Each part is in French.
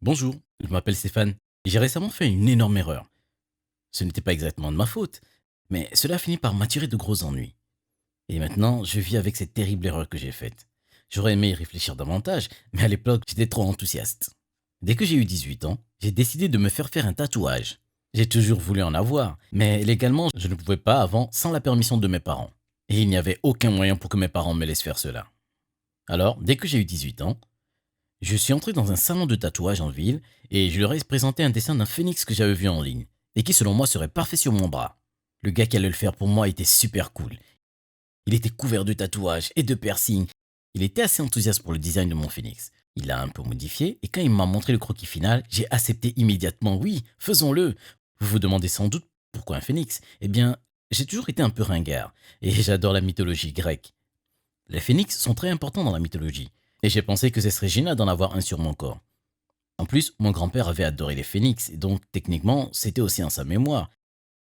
Bonjour, je m'appelle Stéphane et j'ai récemment fait une énorme erreur. Ce n'était pas exactement de ma faute, mais cela a fini par m'attirer de gros ennuis. Et maintenant, je vis avec cette terrible erreur que j'ai faite. J'aurais aimé y réfléchir davantage, mais à l'époque, j'étais trop enthousiaste. Dès que j'ai eu 18 ans, j'ai décidé de me faire un tatouage. J'ai toujours voulu en avoir, mais légalement, je ne pouvais pas avant sans la permission de mes parents. Et il n'y avait aucun moyen pour que mes parents me laissent faire cela. Alors, dès que j'ai eu 18 ans, je suis entré dans un salon de tatouage en ville et je leur ai présenté un dessin d'un phénix que j'avais vu en ligne et qui selon moi serait parfait sur mon bras. Le gars qui allait le faire pour moi était super cool. Il était couvert de tatouages et de piercings. Il était assez enthousiaste pour le design de mon phénix. Il l'a un peu modifié et quand il m'a montré le croquis final, j'ai accepté immédiatement. Oui, faisons-le. Vous vous demandez sans doute pourquoi un phénix. Eh bien, j'ai toujours été un peu ringard et j'adore la mythologie grecque. Les phénix sont très importants dans la mythologie et j'ai pensé que ce serait génial d'en avoir un sur mon corps. En plus, mon grand-père avait adoré les phénix, et donc techniquement, c'était aussi en sa mémoire.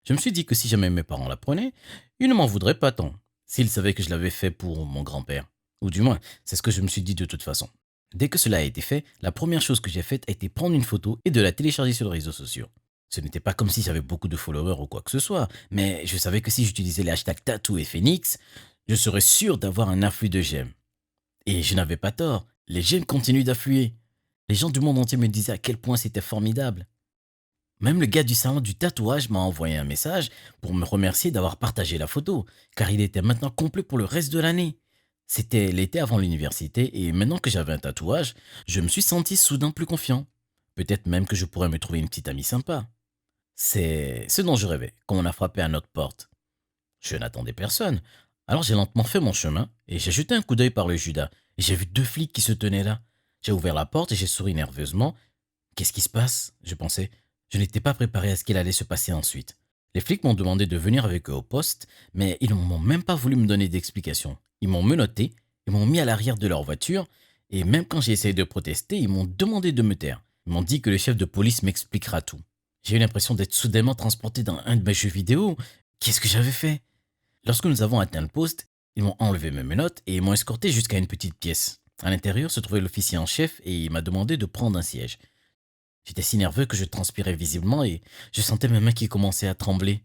Je me suis dit que si jamais mes parents l'apprenaient, ils ne m'en voudraient pas tant, s'ils savaient que je l'avais fait pour mon grand-père. Ou du moins, c'est ce que je me suis dit de toute façon. Dès que cela a été fait, la première chose que j'ai faite a été prendre une photo et de la télécharger sur les réseaux sociaux. Ce n'était pas comme si j'avais beaucoup de followers ou quoi que ce soit, mais je savais que si j'utilisais les hashtags tatou et phénix, je serais sûr d'avoir un afflux de j'aime. Et je n'avais pas tort, les j'aime continuent d'affluer. Les gens du monde entier me disaient à quel point c'était formidable. Même le gars du salon du tatouage m'a envoyé un message pour me remercier d'avoir partagé la photo, car il était maintenant complet pour le reste de l'année. C'était l'été avant l'université et maintenant que j'avais un tatouage, je me suis senti soudain plus confiant. Peut-être même que je pourrais me trouver une petite amie sympa. C'est ce dont je rêvais quand on a frappé à notre porte. Je n'attendais personne. Alors j'ai lentement fait mon chemin et j'ai jeté un coup d'œil par le Judas. Et j'ai vu deux flics qui se tenaient là. J'ai ouvert la porte et j'ai souri nerveusement. Qu'est-ce qui se passe? Je pensais. Je n'étais pas préparé à ce qu'il allait se passer ensuite. Les flics m'ont demandé de venir avec eux au poste, mais ils n'ont même pas voulu me donner d'explications. Ils m'ont menotté, ils m'ont mis à l'arrière de leur voiture, et même quand j'ai essayé de protester, ils m'ont demandé de me taire. Ils m'ont dit que le chef de police m'expliquera tout. J'ai eu l'impression d'être soudainement transporté dans un de mes jeux vidéo. Qu'est-ce que j'avais fait? Lorsque nous avons atteint le poste, ils m'ont enlevé mes menottes et m'ont escorté jusqu'à une petite pièce. À l'intérieur se trouvait l'officier en chef et il m'a demandé de prendre un siège. J'étais si nerveux que je transpirais visiblement et je sentais mes mains qui commençaient à trembler.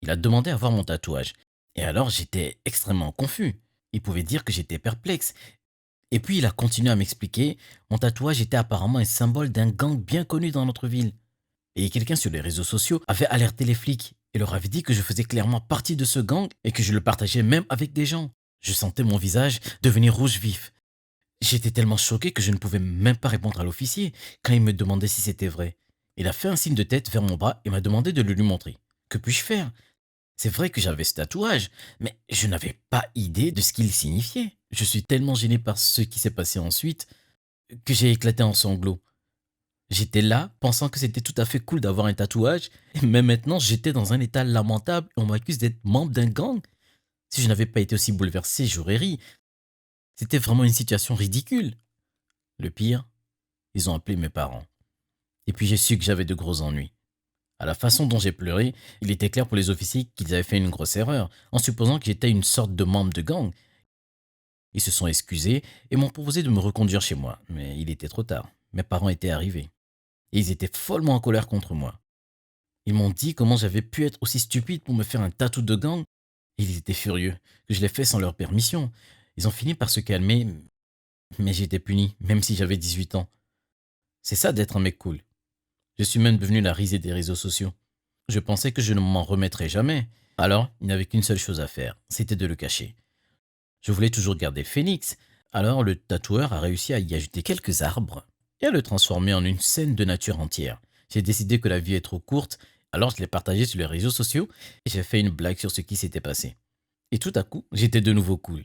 Il a demandé à voir mon tatouage. Et alors j'étais extrêmement confus. Il pouvait dire que j'étais perplexe. Et puis il a continué à m'expliquer, mon tatouage était apparemment un symbole d'un gang bien connu dans notre ville. Et quelqu'un sur les réseaux sociaux avait alerté les flics et leur avait dit que je faisais clairement partie de ce gang et que je le partageais même avec des gens. Je sentais mon visage devenir rouge vif. J'étais tellement choqué que je ne pouvais même pas répondre à l'officier quand il me demandait si c'était vrai. Il a fait un signe de tête vers mon bras et m'a demandé de le lui montrer. Que puis-je faire? C'est vrai que j'avais ce tatouage, mais je n'avais pas idée de ce qu'il signifiait. Je suis tellement gêné par ce qui s'est passé ensuite que j'ai éclaté en sanglots. J'étais là, pensant que c'était tout à fait cool d'avoir un tatouage, mais maintenant j'étais dans un état lamentable et on m'accuse d'être membre d'un gang. Si je n'avais pas été aussi bouleversé, j'aurais ri. C'était vraiment une situation ridicule. Le pire, ils ont appelé mes parents. Et puis j'ai su que j'avais de gros ennuis. À la façon dont j'ai pleuré, il était clair pour les officiers qu'ils avaient fait une grosse erreur, en supposant que j'étais une sorte de membre de gang. Ils se sont excusés et m'ont proposé de me reconduire chez moi, mais il était trop tard. Mes parents étaient arrivés. Et ils étaient follement en colère contre moi. Ils m'ont dit comment j'avais pu être aussi stupide pour me faire un tatou de gang. Et ils étaient furieux que je l'ai fait sans leur permission. Ils ont fini par se calmer, mais j'étais puni, même si j'avais 18 ans. C'est ça d'être un mec cool. Je suis même devenu la risée des réseaux sociaux. Je pensais que je ne m'en remettrais jamais. Alors, il n'y avait qu'une seule chose à faire, c'était de le cacher. Je voulais toujours garder le phénix, alors le tatoueur a réussi à y ajouter quelques arbres et à le transformer en une scène de nature entière. J'ai décidé que la vie est trop courte, alors je l'ai partagé sur les réseaux sociaux et j'ai fait une blague sur ce qui s'était passé. Et tout à coup, j'étais de nouveau cool.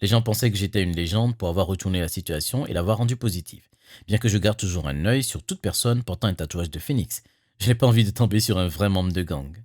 Les gens pensaient que j'étais une légende pour avoir retourné la situation et l'avoir rendue positive. Bien que je garde toujours un œil sur toute personne portant un tatouage de phénix. Je n'ai pas envie de tomber sur un vrai membre de gang.